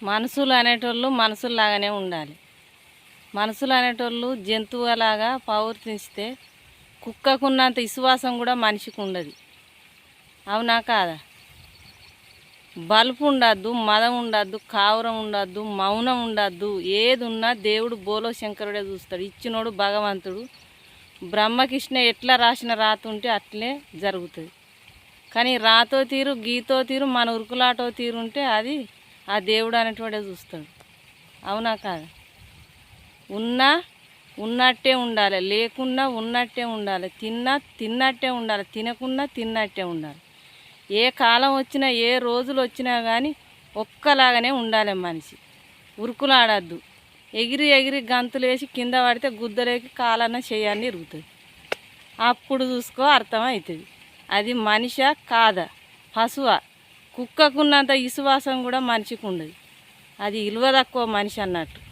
మనుషులు అనేటోళ్ళు మనుషుల్లాగానే ఉండాలి. మనుషులు అనేటోళ్ళు జంతువులాగా ప్రవర్తిస్తే కుక్కకున్నంత విశ్వాసం కూడా మనిషికి ఉండదు. అవునా కాదా? బలుపు ఉండద్దు, మదం ఉండద్దు, కావురం ఉండద్దు, మౌనం ఉండద్దు. ఏది ఉన్నా దేవుడు బోలో శంకరుడే చూస్తాడు. ఇచ్చినోడు భగవంతుడు. బ్రహ్మకృష్ణ ఎట్లా రాసిన రాత ఉంటే అట్లే జరుగుతుంది. కానీ రాతో తీరు గీతో తీరు మన ఉరుకులాటో తీరు ఉంటే అది ఆ దేవుడు అనేటోడే చూస్తాడు. అవునా కాదా? ఉన్నా ఉన్నట్టే ఉండాలి, లేకున్నా ఉన్నట్టే ఉండాలి, తిన్నా తిన్నట్టే ఉండాలి, తినకున్నా తిన్నట్టే ఉండాలి. ఏ కాలం వచ్చినా ఏ రోజులు వచ్చినా కానీ ఒక్కలాగానే ఉండాలి మనిషి. ఉరుకులాడద్దు. ఎగిరి ఎగిరి గంతులేసి కింద పడితే గుద్దలేకి కాలన్న చేయాలని ఇరుగుతుంది. అప్పుడు చూసుకో అర్థమవుతుంది అది మనిషా కాదా, పశువా. కుక్కకున్నంత విశ్వాసం కూడా మనిషికి ఉండదు. అది విలువ తక్కువ మనిషి అన్నట్టు.